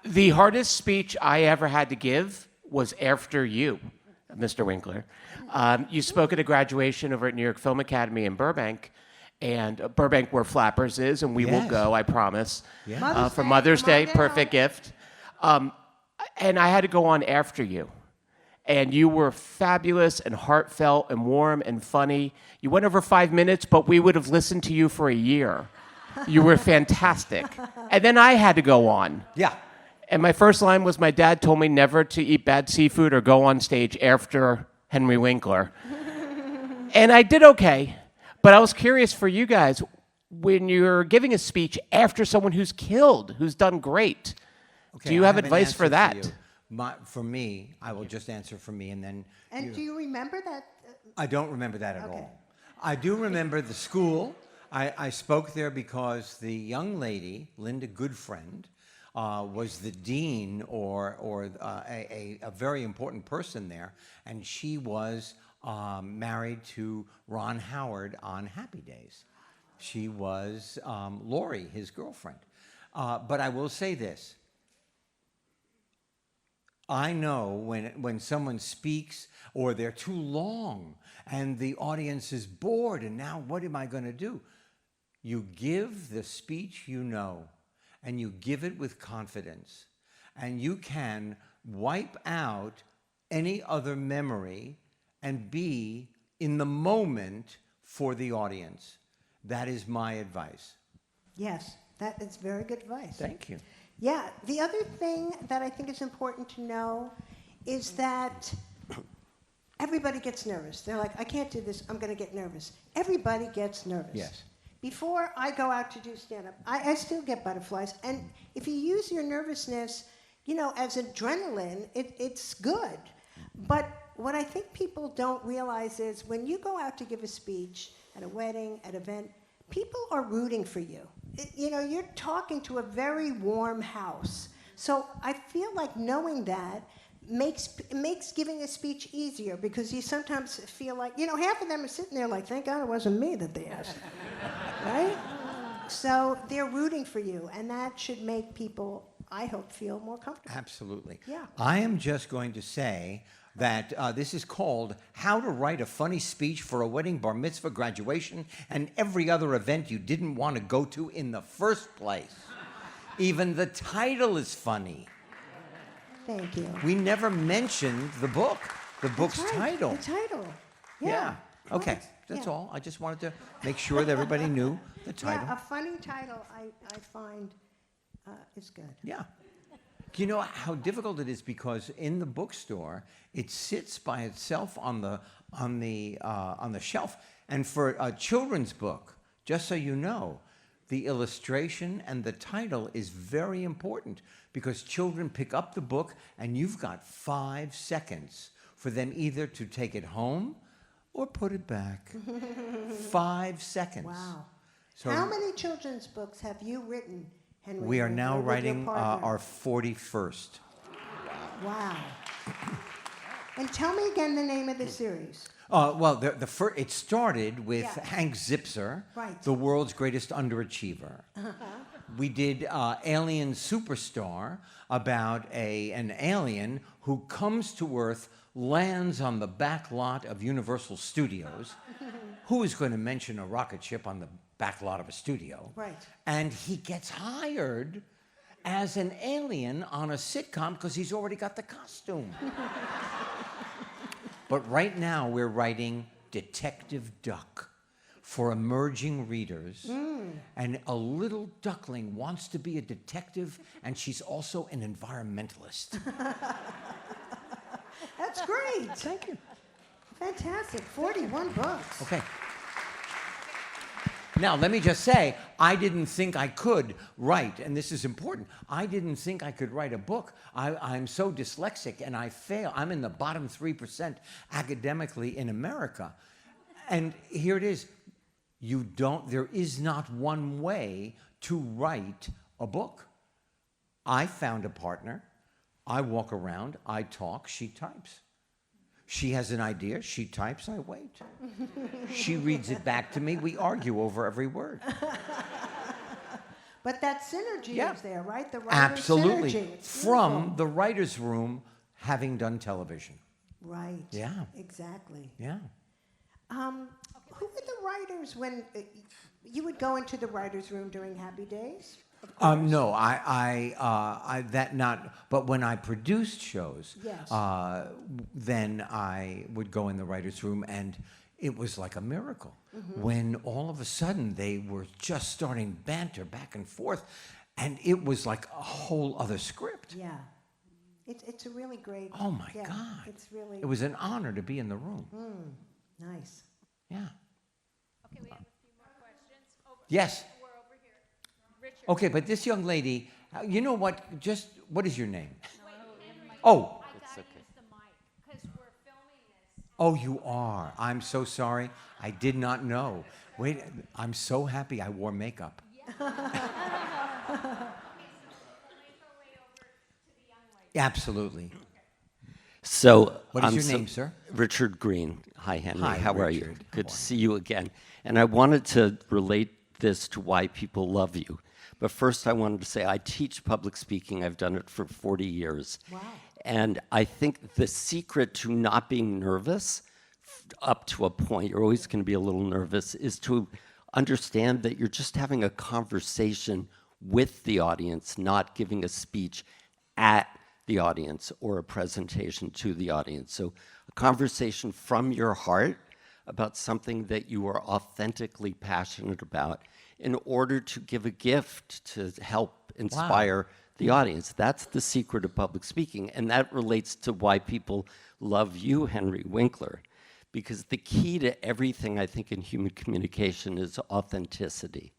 The hardest speech I ever had to give was after you, Mr. Winkler. You spoke at a graduation over at New York Film Academy in Burbank, and Burbank where Flappers is, and we will Yes. go, I promise. Yeah. Mother's For Day, Mother's come on Day, down. perfect gift. And I had to go on after you. And you were fabulous and heartfelt and warm and funny. You went over 5 minutes, but we would have listened to you for a year. You were fantastic. And then I had to go on. Yeah. And my first line was, my dad told me never to eat bad seafood or go on stage after Henry Winkler. And I did okay. But I was curious for you guys, when you're giving a speech after someone who's killed, who's done great, Okay, do you I have an advice for answer that? you. For me, I will just answer for me, and then And do you remember that? I don't remember that at Okay. all. I do remember the school. I spoke there because the young lady, Linda Goodfriend, was the dean or a very important person there, and she was married to Ron Howard on Happy Days. She was Lori, his girlfriend. But I will say this. I know when someone speaks or they're too long and the audience is bored and now what am I going to do? You give the speech you know and you give it with confidence and you can wipe out any other memory and be in the moment for the audience. That is my advice. Yes, that is very good advice. Thank you. Yeah, the other thing that I think is important to know is that everybody gets nervous. They're like, I can't do this, I'm going to get nervous. Everybody gets nervous. Yes. Before I go out to do stand-up, I still get butterflies. And if you use your nervousness, you know, as adrenaline, it's good. But what I think people don't realize is when you go out to give a speech at a wedding, at an event, people are rooting for you. You know, you're talking to a very warm house. So I feel like knowing that makes giving a speech easier because you sometimes feel like, you know, half of them are sitting there like, thank God it wasn't me that they asked. Right? So they're rooting for you, and that should make people, I hope, feel more comfortable. Absolutely. Yeah. I am just going to say that this is called How to Write a Funny Speech for a Wedding, Bar Mitzvah, Graduation, and Every Other Event You Didn't Want to Go to in the First Place. Even the title is funny. Thank you. We never mentioned the book, the book's That's right, title. The title. Yeah. Okay, Right, that's yeah. all. I just wanted to make sure that everybody knew the title. Yeah, a funny title I find is good. Yeah. You know how difficult it is because in the bookstore it sits by itself on the shelf, and for a children's book, just so you know, the illustration and the title is very important because children pick up the book and you've got 5 seconds for them either to take it home or put it back. 5 seconds. Wow. So How many children's books have you written, Henry? we are now with your writing partner? our 41st. Wow. And tell me again the name of the series. Well, it started with Yeah. Hank Zipser, Right. the world's greatest underachiever. We did Alien Superstar, about an alien who comes to Earth, lands on the back lot of Universal Studios. Who is going to mention a rocket ship on the back lot of a studio? Right. And he gets hired as an alien on a sitcom because he's already got the costume. But right now we're writing Detective Duck for emerging readers. And a little duckling wants to be a detective, and she's also an environmentalist. That's great. Thank you. Fantastic. 41 books. Okay. Now, let me just say, I didn't think I could write, and this is important, I didn't think I could write a book. I'm so dyslexic, and I fail. I'm in the bottom 3% academically in America. And here it is. There is not one way to write a book. I found a partner. I walk around, I talk, she types. She has an idea, she types, I wait. She reads it back to me, we argue over every word. But that synergy Yeah. is there, right? The writer's Absolutely. synergy. It's From beautiful. the writer's room, having done television. Right. Yeah. Exactly. Yeah. Who were the writers when you would go into the writer's room during Happy Days? No, but when I produced shows, Yes. then I would go in the writer's room, and it was like a miracle. When all of a sudden they were just starting banter back and forth, and it was like a whole other script. Yeah. It's a really great. Oh my yeah, God. It's really It was an honor to be in the room. nice. Yeah. Okay, we have a few more questions. Yes. We're over here. Richard. Okay, but this young lady, you know what? What is your name? Oh. I gotta use the mic because we're filming this. Oh, you are. I'm so sorry. I did not know. Wait, I'm so happy I wore makeup. Absolutely. So, What is I'm your so- name, sir? Richard Green. Hi, Henry. Hi, How are you? Richard. Good How to are see you again. And I wanted to relate this to why people love you. But first, I wanted to say I teach public speaking. I've done it for 40 years. Wow. And I think the secret to not being nervous, up to a point, you're always going to be a little nervous, is to understand that you're just having a conversation with the audience, not giving a speech at the audience or a presentation to the audience. So a conversation from your heart about something that you are authentically passionate about in order to give a gift to help inspire the audience. That's the secret of public speaking. And that relates to why people love you, Henry Winkler. Because the key to everything, I think, in human communication is authenticity.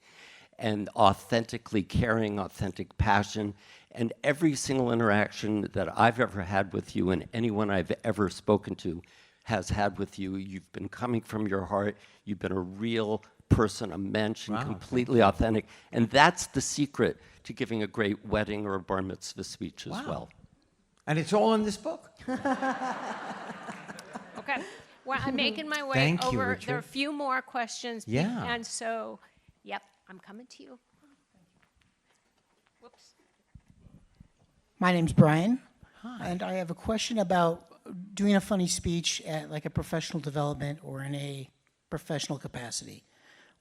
And authentically caring, authentic passion. And every single interaction that I've ever had with you and anyone I've ever spoken to has had with you, you've been coming from your heart. You've been a real person, a mensch, and completely authentic. And that's the secret to giving a great wedding or a bar mitzvah speech as well. And it's all in this book. Okay. Well, I'm making my way Thank you, over. There are Richard. a few more questions. Yeah. And so, yep, I'm coming to you. Whoops. My name's Brian, and I have a question about doing a funny speech at like a professional development or in a professional capacity?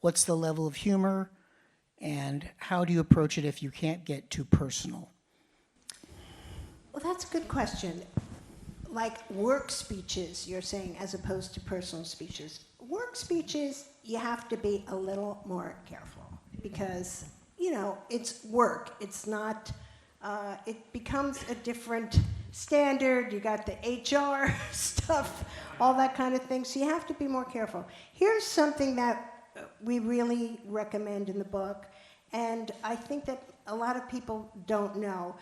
What's the level of humor, and how do you approach it if you can't get too personal? Well, that's a good question. Like work speeches, you're saying, as opposed to personal speeches. Work speeches, you have to be a little more careful because, you know, it's work. It's not, it becomes a different standard. You got the HR stuff, all that kind of thing. So you have to be more careful. Here's something that we really recommend in the book, and I think that a lot of people don't know.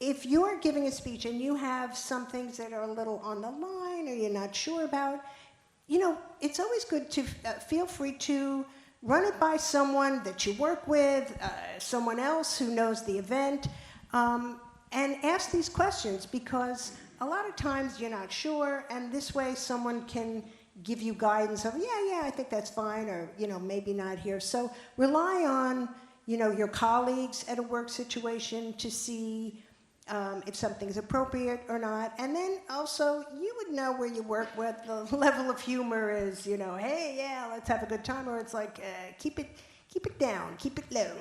If you're giving a speech and you have some things that are a little on the line or you're not sure about, you know, it's always good to feel free to run it by someone that you work with, someone else who knows the event, and ask these questions, because a lot of times you're not sure, and this way someone can give you guidance of, yeah, I think that's fine, or, you know, maybe not here. So rely on, you know, your colleagues at a work situation to see if something's appropriate or not. And then also, you would know where you work, what the level of humor is, you know, hey, yeah, let's have a good time, or it's like, keep it down, keep it low.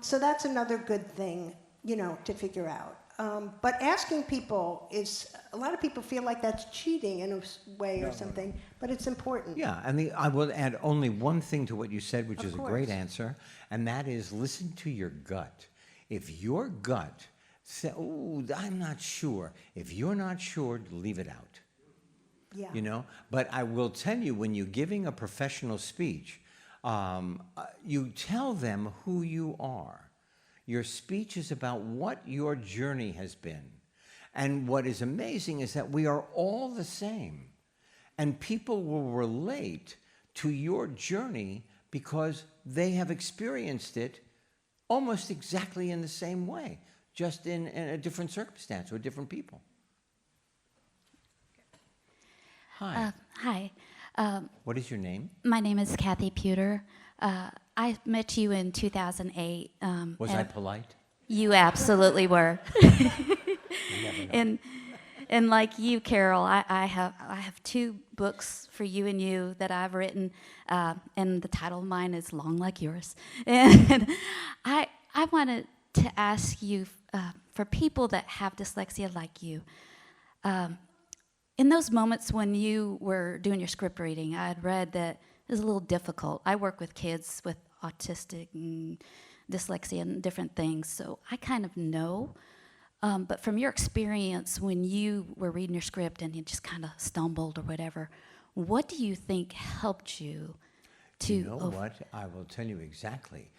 So that's another good thing, you know, to figure out. But asking people is, a lot of people feel like that's cheating in a way or something, but it's important. Yeah, and I will add only one thing to what you said, which Of is a course. great answer, and that is listen to your gut. If your gut says, oh, I'm not sure, if you're not sure, leave it out. Yeah. You know, but I will tell you, when you're giving a professional speech, you tell them who you are. Your speech is about what your journey has been. And what is amazing is that we are all the same. And people will relate to your journey because they have experienced it almost exactly in the same way, just in a different circumstance or different people. Hi. Hi. What is your name? My name is Kathy Pewter. I met you in 2008. Was I polite? You absolutely were. And like you, Carol, I have 2 books for you and you that I've written, and the title of mine is Long Like Yours. And I wanted to ask you, for people that have dyslexia like you, in those moments when you were doing your script reading, I had read that it was a little difficult. I work with kids with autistic and dyslexia and different things, so I kind of know. But from your experience, when you were reading your script and you just kind of stumbled or whatever, what do you think helped you to... You know what? I will tell you exactly.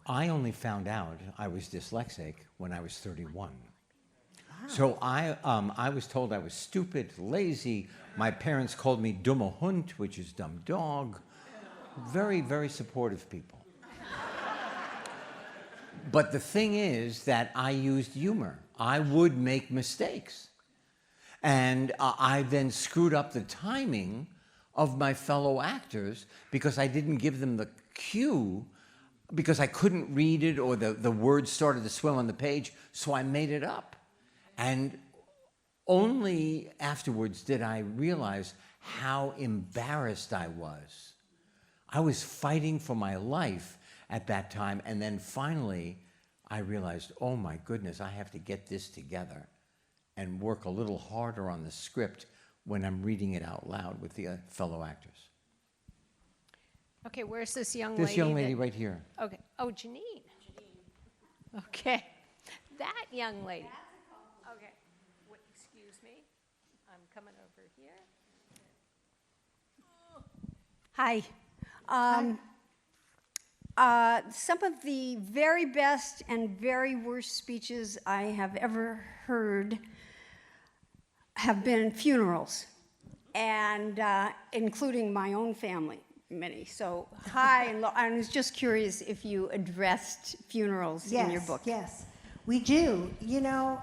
I only found out I was dyslexic when I was 31. Wow. So I was told I was stupid, lazy. My parents called me dumme Hund, which is dumb dog. Very, very supportive people. But the thing is that I used humor. I would make mistakes. And I then screwed up the timing of my fellow actors because I didn't give them the cue, because I couldn't read it or the words started to swim on the page, so I made it up. And only afterwards did I realize how embarrassed I was. I was fighting for my life at that time, and then finally I realized, oh my goodness, I have to get this together and work a little harder on the script when I'm reading it out loud with the fellow actors. Okay, where's this young lady? This young lady right here. Okay. Oh, Janine. Okay. That young lady. Okay. Wait, excuse me. I'm coming over here. Hi. Some of the very best and very worst speeches I have ever heard have been funerals, and including my own family, many. So, hi, and I was just curious if you addressed funerals in your book. Yes, we do. You know,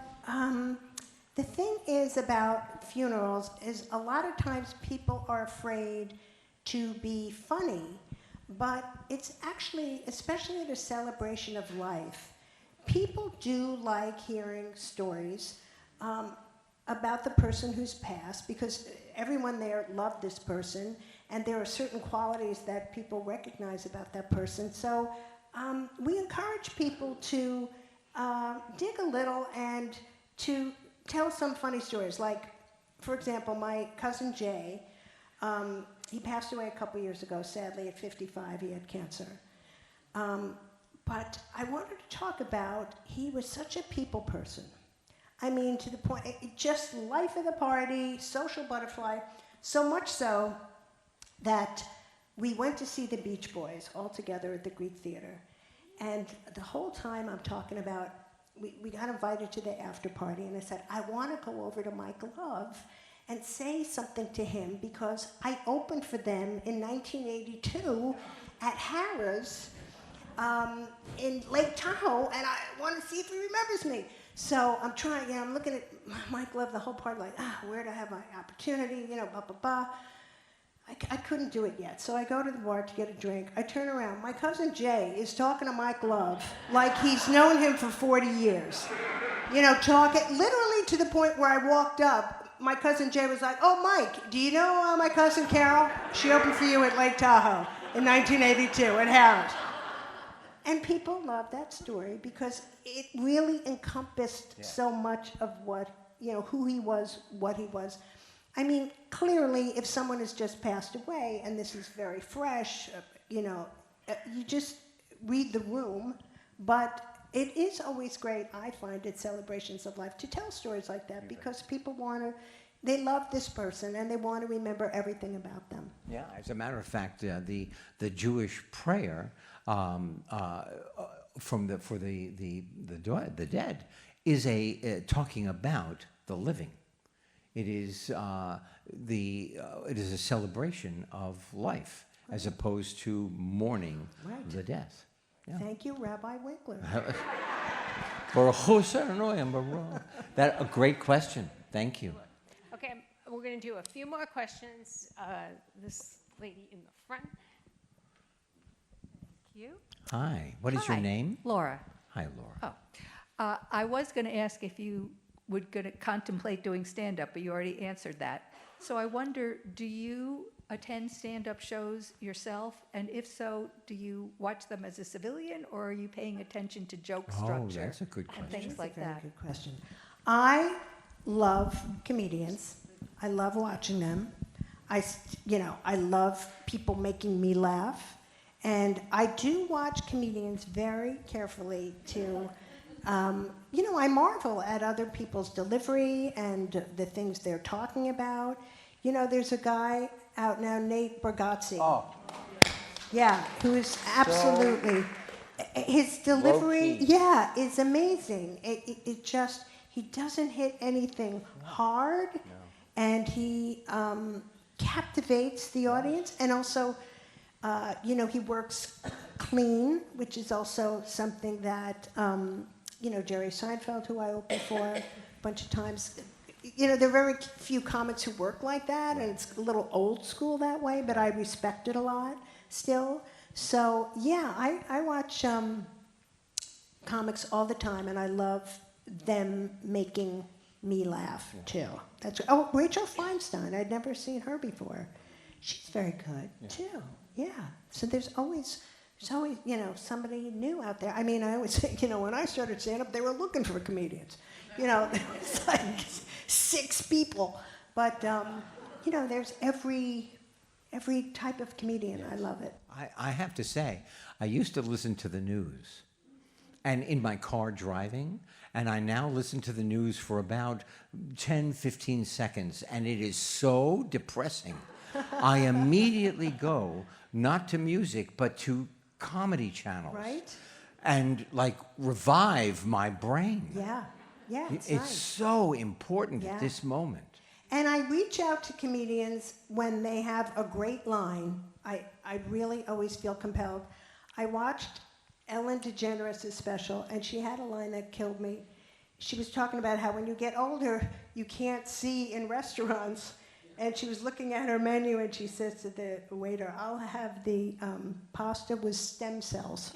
the thing is about funerals is a lot of times people are afraid to be funny, but it's actually, especially at a celebration of life, people do like hearing stories. about the person who's passed, because everyone there loved this person, and there are certain qualities that people recognize about that person. So we encourage people to dig a little and to tell some funny stories. Like, for example, my cousin Jay, he passed away a couple years ago, sadly, at 55. He had cancer. But I wanted to talk about, he was such a people person. I mean, to the point, just life of the party, social butterfly, so much so that we went to see the Beach Boys all together at the Greek Theater. And the whole time I'm talking about, we got invited to the after party, and I said, I want to go over to Mike Love and say something to him, because I opened for them in 1982 at Harrah's in Lake Tahoe, and I want to see if he remembers me. So I'm trying, I'm looking at Mike Love the whole part, like, where do I have my opportunity, blah, blah, blah. I couldn't do it yet, so I go to the bar to get a drink. I turn around. My cousin Jay is talking to Mike Love like he's known him for 40 years. Talking, literally to the point where I walked up, my cousin Jay was like, oh, Mike, do you know my cousin Carol? She opened for you at Lake Tahoe in 1982 at Harrah's. And people love that story because it really encompassed so much of what, who he was, what he was. I mean, clearly, if someone has just passed away, and this is very fresh, you just read the room. But it is always great, I find, at celebrations of life to tell stories like that, because people they love this person, and they want to remember everything about them. Yeah, as a matter of fact, the Jewish prayer for the dead is talking about the living. It is it is a celebration of life, as opposed to mourning the death. Yeah. Thank you, Rabbi Winkler. That a great question. Thank you. Okay, we're going to do a few more questions. This lady in the front. Thank you. Hi. What is your name? Laura. Hi, Laura. Oh, I was going to ask if you would going to contemplate doing stand-up, but you already answered that. So I wonder, do you attend stand-up shows yourself? And if so, do you watch them as a civilian, or are you paying attention to joke structure? Oh, that's a good question. And things like Very that. good question. I love comedians. I love watching them. I love people making me laugh. And I do watch comedians very carefully to, I marvel at other people's delivery and the things they're talking about. There's a guy out now, Nate Bargatze. Oh. Yeah, who is absolutely, his delivery, is amazing. It just, he doesn't hit anything hard, and he captivates the audience, and also, he works clean, which is also something that, Jerry Seinfeld, who I opened for a bunch of times, there are very few comics who work like that, and it's a little old school that way, but I respect it a lot still. So, I watch comics all the time, and I love them making me laugh, too. Rachel Feinstein, I'd never seen her before. She's very good, too. Yeah. So there's always, somebody new out there. I mean, I always say, when I started stand-up, they were looking for comedians. It's like 6 people. But, there's every type of comedian. I love it. I have to say, I used to listen to the news, and in my car driving, and I now listen to the news for about 10, 15 seconds, and it is so depressing. I immediately go, not to music, but to comedy channels. Right? And, revive my brain. Yeah. Yeah, It's nice. so important at this moment. And I reach out to comedians when they have a great line. I really always feel compelled. I watched Ellen DeGeneres' special, and she had a line that killed me. She was talking about how when you get older, you can't see in restaurants. And she was looking at her menu, and she says to the waiter, I'll have the pasta with stem cells.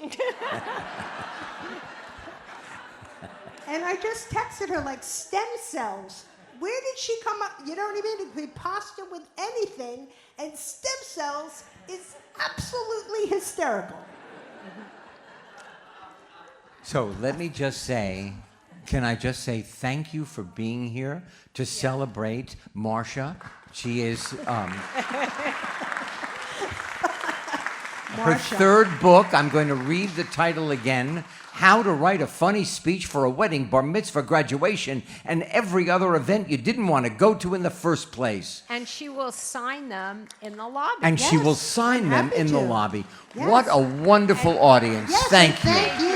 And I just texted her, stem cells? Where did she come up? You know what I mean? It could be pasta with anything, and stem cells is absolutely hysterical. So let me just say, can I just say thank you for being here to celebrate Marcia. She is her third book. I'm going to read the title again. How to Write a Funny Speech for a Wedding, Bar Mitzvah, Graduation, and every other event you didn't want to go to in the first place. And she will sign them in the lobby. And she will sign them in the to. lobby. Yes. What a wonderful audience. Yes, Thank and you. Thank you